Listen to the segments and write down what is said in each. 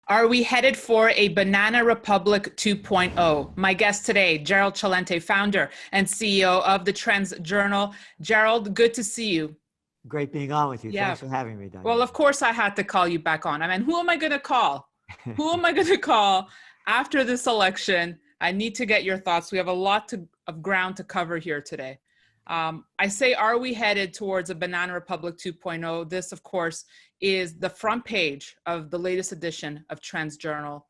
Are we headed for a Banana Republic 2.0? My guest today, Gerald Celente, founder and CEO of the Trends Journal. Gerald, good to see you. Great being on with you. Yeah. Thanks for having me, Daniela. Well, of course I had to call you back on. I mean, who am I going to call? Who am I going to call after this election? I need to get your thoughts. We have a lot of ground to cover here today. I say, are we headed towards a Banana Republic 2.0? This, of course, is the front page of the latest edition of Trends Journal.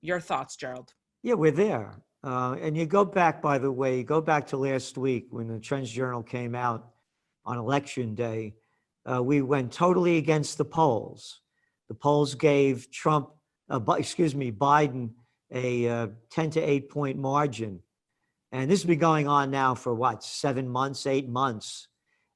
Your thoughts, Gerald? Yeah, we're there. And you go back, by the way, go back to last week when the Trends Journal came out on election day. We went totally against the polls. The polls gave Biden a 10 to 8 point margin. And this has been going on now for what, 7 months, 8 months.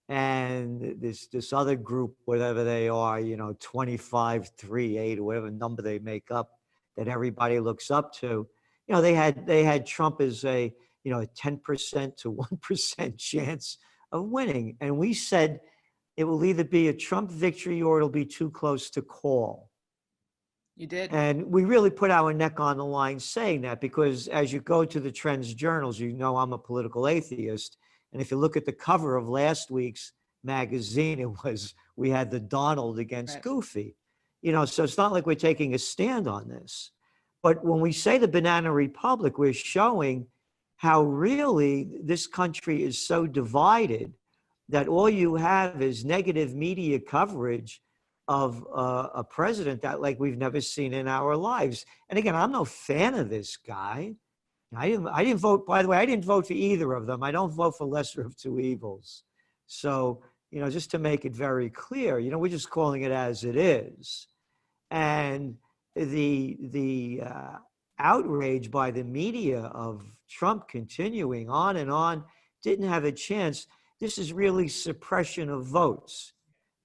And this other group, whatever they are, 25, 3, 8, or whatever number they make up that everybody looks up to, they had Trump as a 10% to 1% chance of winning. And we said it will either be a Trump victory or it'll be too close to call. You did. And we really put our neck on the line saying that, because as you go to the Trends Journals, I'm a political atheist. And if you look at the cover of last week's magazine, we had the Donald against Goofy. So it's not like we're taking a stand on this. But when we say the Banana Republic, we're showing how really this country is so divided that all you have is negative media coverage of a president that like we've never seen in our lives. And again, I'm no fan of this guy. I didn't vote, by the way, I didn't vote for either of them. I don't vote for lesser of two evils. So, just to make it very clear, we're just calling it as it is. And the outrage by the media of Trump continuing on and on didn't have a chance. This is really suppression of votes.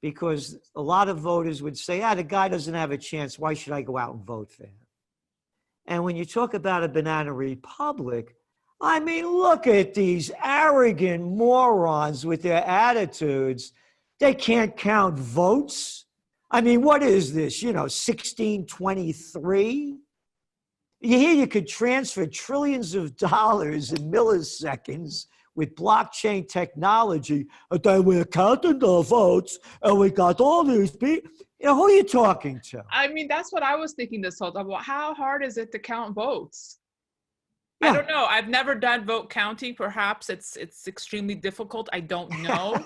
Because a lot of voters would say, the guy doesn't have a chance. Why should I go out and vote for him? And when you talk about a Banana Republic, I mean, look at these arrogant morons with their attitudes. They can't count votes. I mean, what is this, 1623? You hear you could transfer trillions of dollars in milliseconds with blockchain technology, and then we're counting the votes, and we got all these people. Who are you talking to? I mean, that's what I was thinking this whole time. Well, how hard is it to count votes? Yeah. I don't know. I've never done vote counting. Perhaps it's extremely difficult. I don't know.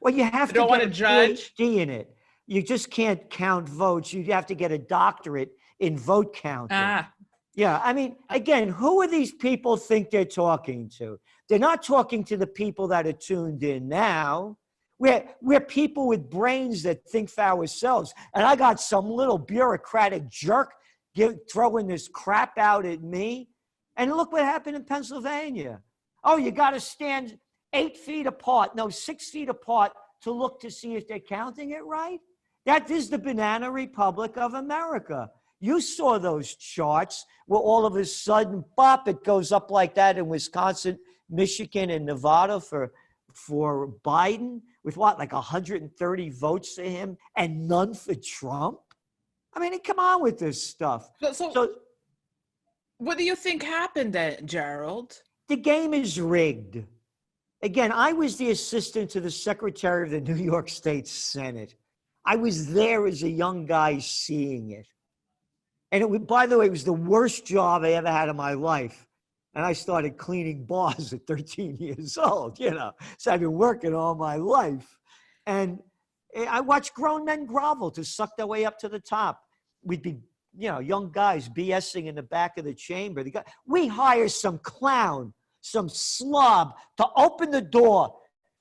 Well, you have I don't want to judge. PhD in it. You just can't count votes. You have to get a doctorate in vote counting. Yeah, I mean, again, who are these people think they're talking to? They're not talking to the people that are tuned in now. We're people with brains that think for ourselves. And I got some little bureaucratic jerk throwing this crap out at me. And look what happened in Pennsylvania. Oh, you got to stand 8 feet apart, no, 6 feet apart to look to see if they're counting it right. That is the Banana Republic of America. You saw those charts where all of a sudden, bop, it goes up like that in Wisconsin, Michigan, and Nevada for Biden, with what, like 130 votes for him and none for Trump? I mean, come on with this stuff. So what do you think happened then, Gerald? The game is rigged. Again, I was the assistant to the Secretary of the New York State Senate. I was there as a young guy seeing it. And by the way, it was the worst job I ever had in my life. And I started cleaning bars at 13 years old, So I've been working all my life. And I watched grown men grovel to suck their way up to the top. We'd be, young guys BSing in the back of the chamber. We hire some clown, some slob to open the door.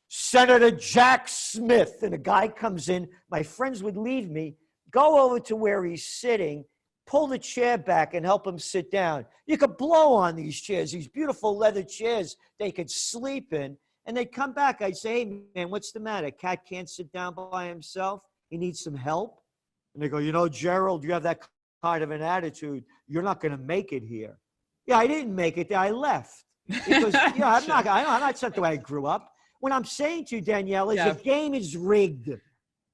Senator Jack Smith. And a guy comes in. My friends would leave me, go over to where he's sitting, pull the chair back and help him sit down. You could blow on these chairs, these beautiful leather chairs they could sleep in. And they'd come back. I'd say, hey, man, what's the matter? Cat can't sit down by himself. He needs some help. And they go, Gerald, you have that kind of an attitude. You're not going to make it here. Yeah, I didn't make it there. I left. Because, I'm not that's the way I grew up. What I'm saying to you, Danielle, is the game is rigged.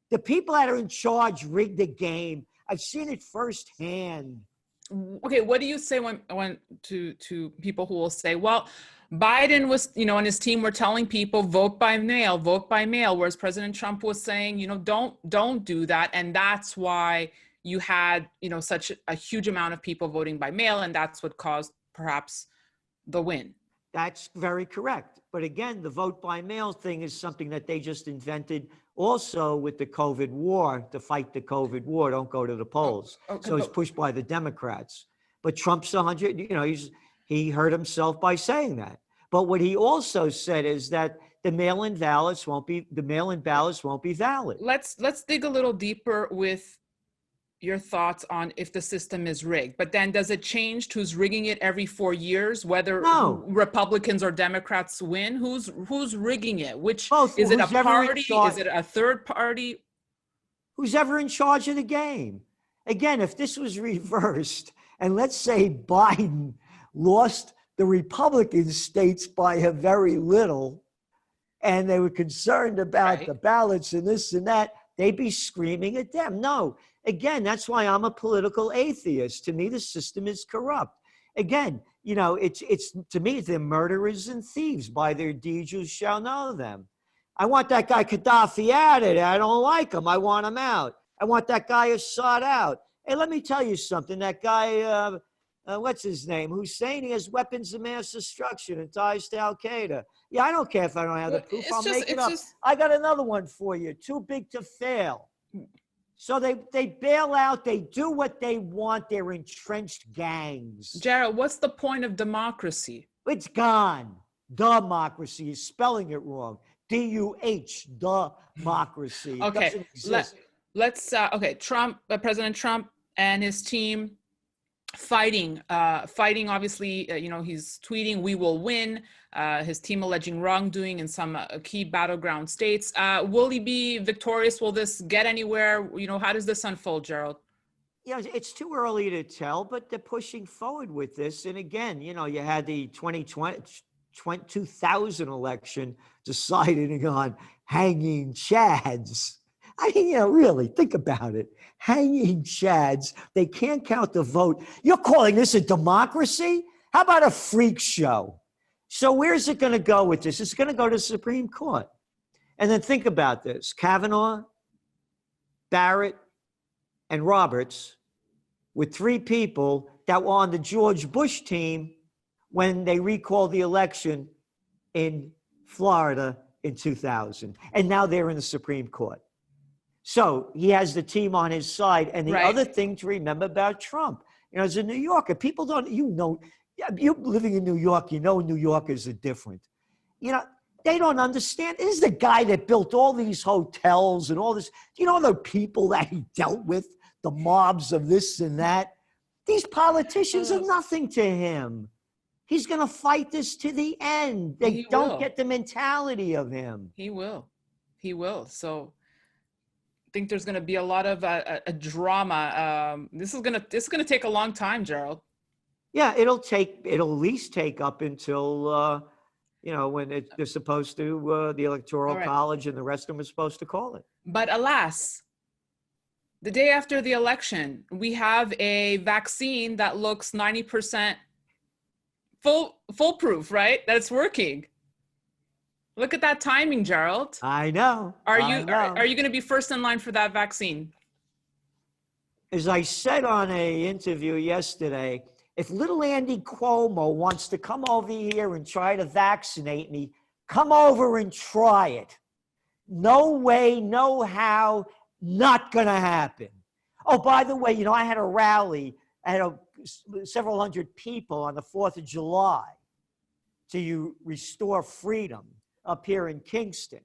The people that are in charge rigged the game. I've seen it firsthand. Okay, what do you say when to people who will say, well, Biden was, and his team were telling people vote by mail, whereas President Trump was saying, don't do that, and that's why you had, such a huge amount of people voting by mail, and that's what caused perhaps the win. That's very correct. But again, the vote by mail thing is something that they just invented also with the COVID war, to fight the COVID war. Don't go to the polls. Okay, So it's pushed by the Democrats. But Trump's 100, he hurt himself by saying that. But what he also said is that the mail-in ballots won't be valid. Let's dig a little deeper with your thoughts on if the system is rigged. But then does it change who's rigging it every 4 years, whether Republicans or Democrats win? Who's rigging it? Is it a party? Is it a third party? Who's ever in charge of the game? Again, if this was reversed, and let's say Biden lost the Republican states by a very little, and they were concerned about the ballots and this and that, they'd be screaming at them. No. Again, that's why I'm a political atheist. To me, the system is corrupt. Again, it's to me, they're murderers and thieves. By their deeds you shall know them. I want that guy Gaddafi out of there. I don't like him. I want him out. I want that guy Assad out. Hey, let me tell you something. That guy, what's his name? Hussein, he has weapons of mass destruction and ties to Al-Qaeda. Yeah, I don't care if I don't have the proof. I'll make it up. I got another one for you. Too big to fail. So they bail out. They do what they want. They're entrenched gangs. Gerald, what's the point of democracy? It's gone. Democracy is spelling it wrong. D-U-H, democracy. Okay, let's Trump, President Trump and his team fighting, obviously, he's tweeting, "We will win," his team alleging wrongdoing in some key battleground states. Will he be victorious? Will this get anywhere? How does this unfold, Gerald? It's too early to tell, but they're pushing forward with this. And again, you had the 2000 election deciding on hanging chads. I mean, really, think about it. Hanging chads. They can't count the vote. You're calling this a democracy? How about a freak show? So where's it going to go with this? It's going to go to the Supreme Court. And then think about this. Kavanaugh, Barrett, and Roberts were three people that were on the George Bush team when they recalled the election in Florida in 2000. And now they're in the Supreme Court. So he has the team on his side. And the other thing to remember about Trump, as a New Yorker, people don't, you're living in New York, New Yorkers are different. They don't understand. This is the guy that built all these hotels and all this. Do you know the people that he dealt with, the mobs of this and that? These politicians are nothing to him. He's going to fight this to the end. They don't get the mentality of him. He will. So I think there's going to be a lot of a drama. This is going to take a long time, Gerald. Yeah, it'll at least take up until when they're supposed to, the Electoral College and the rest of them are supposed to call it. But alas, the day after the election, we have a vaccine that looks 90% foolproof, right? That's working. Look at that timing, Gerald. I know. Are you going to be first in line for that vaccine? As I said on an interview yesterday, if little Andy Cuomo wants to come over here and try to vaccinate me, come over and try it. No way, no how, not going to happen. Oh, by the way, I had a rally. I had several hundred people on the 4th of July to restore freedom up here in Kingston.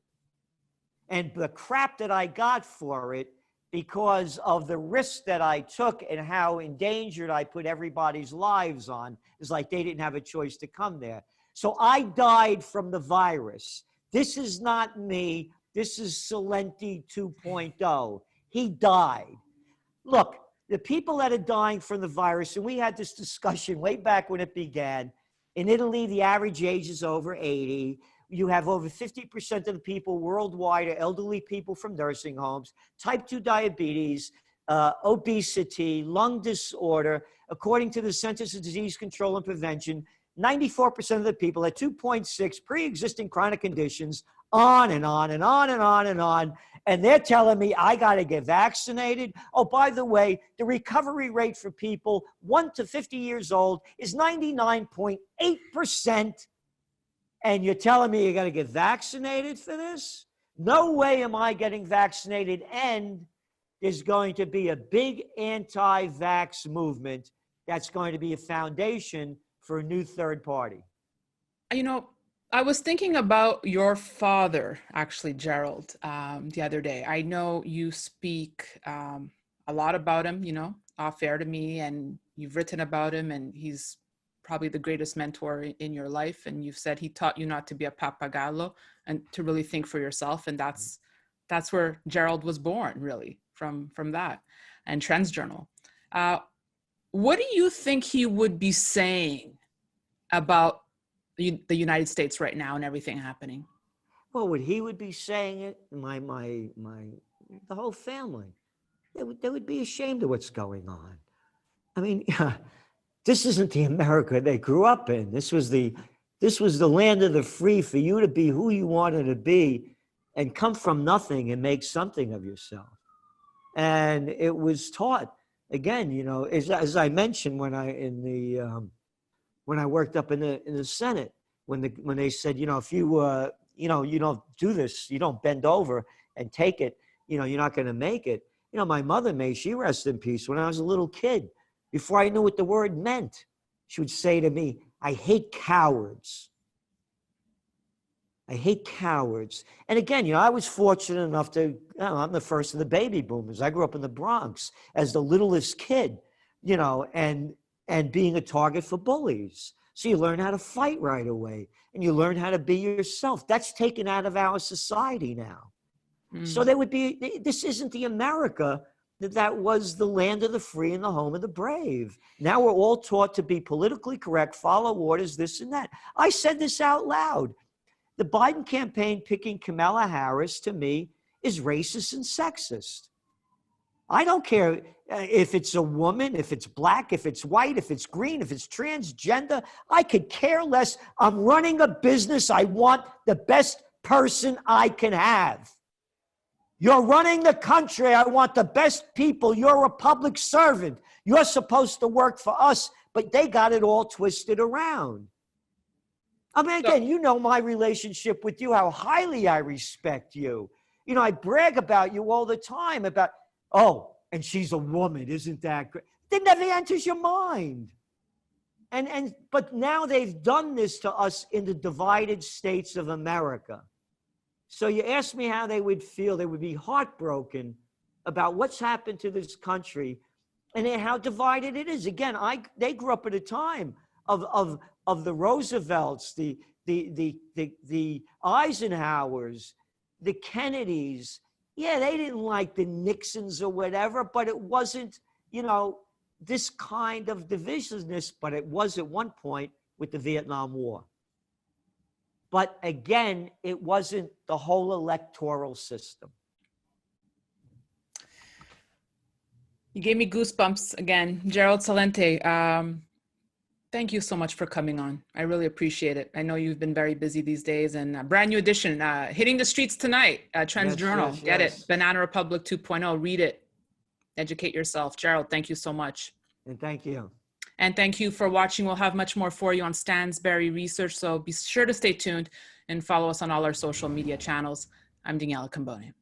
And the crap that I got for it, because of the risk that I took and how endangered I put everybody's lives on, is like they didn't have a choice to come there. So I died from the virus. This is not me. This is Celente 2.0. He died. Look, the people that are dying from the virus, and we had this discussion way back when it began. In Italy, the average age is over 80. You have over 50% of the people worldwide are elderly people from nursing homes, type 2 diabetes, obesity, lung disorder. According to the Centers for Disease Control and Prevention, 94% of the people had 2.6 pre-existing chronic conditions, on and on and on and on and on. And they're telling me I got to get vaccinated. Oh, by the way, the recovery rate for people 1 to 50 years old is 99.8%. And you're telling me you got to get vaccinated for this? No way am I getting vaccinated. And there's going to be a big anti-vax movement that's going to be a foundation for a new third party. You know, I was thinking about your father, actually, Gerald, the other day. I know you speak a lot about him, you know, off air to me, and you've written about him, and he's probably the greatest mentor in your life. And you've said he taught you not to be a papagallo and to really think for yourself. And that's where Gerald was born, really, from that. And Trends Journal. What do you think he would be saying about the United States right now and everything happening? Well, what he would be saying, it, the whole family, they would be ashamed of what's going on. I mean, this isn't the America they grew up in. This was the land of the free, for you to be who you wanted to be and come from nothing and make something of yourself. And it was taught, again, you know, as I mentioned when I worked up in the Senate, when they said, you know, if you don't do this, you don't bend over and take it, you know, you're not going to make it. You know, my mother, may she rest in peace, when I was a little kid, before I knew what the word meant, she would say to me, I hate cowards. I hate cowards. And again, you know, I was fortunate enough to, you know, I'm the first of the baby boomers. I grew up in the Bronx as the littlest kid, you know, and being a target for bullies. So you learn how to fight right away, and you learn how to be yourself. That's taken out of our society now. So there would be, this isn't the America that was the land of the free and the home of the brave. Now we're all taught to be politically correct, follow orders, this and that. I said this out loud. The Biden campaign picking Kamala Harris, to me, is racist and sexist. I don't care if it's a woman, if it's black, if it's white, if it's green, if it's transgender. I could care less. I'm running a business. I want the best person I can have. You're running the country. I want the best people. You're a public servant. You're supposed to work for us, but they got it all twisted around. I mean, again, you know my relationship with you, how highly I respect you. You know, I brag about you all the time about, oh, and she's a woman, isn't that great? That never enters your mind. But now they've done this to us in the divided states of America. So you ask me how they would feel. They would be heartbroken about what's happened to this country and how divided it is. Again, they grew up at a time of the Roosevelts, the Eisenhowers, the Kennedys. Yeah, they didn't like the Nixons or whatever, but it wasn't, you know, this kind of divisiveness, but it was at one point with the Vietnam War. But again, it wasn't the whole electoral system. You gave me goosebumps again. Gerald Celente, thank you so much for coming on. I really appreciate it. I know you've been very busy these days, and a brand new edition, hitting the streets tonight, Trends Journal. Yes, Get yes. it. Banana Republic 2.0. Read it. Educate yourself. Gerald, thank you so much. And thank you. And thank you for watching. We'll have much more for you on Stansberry Research, so be sure to stay tuned and follow us on all our social media channels. I'm Daniela Cambone.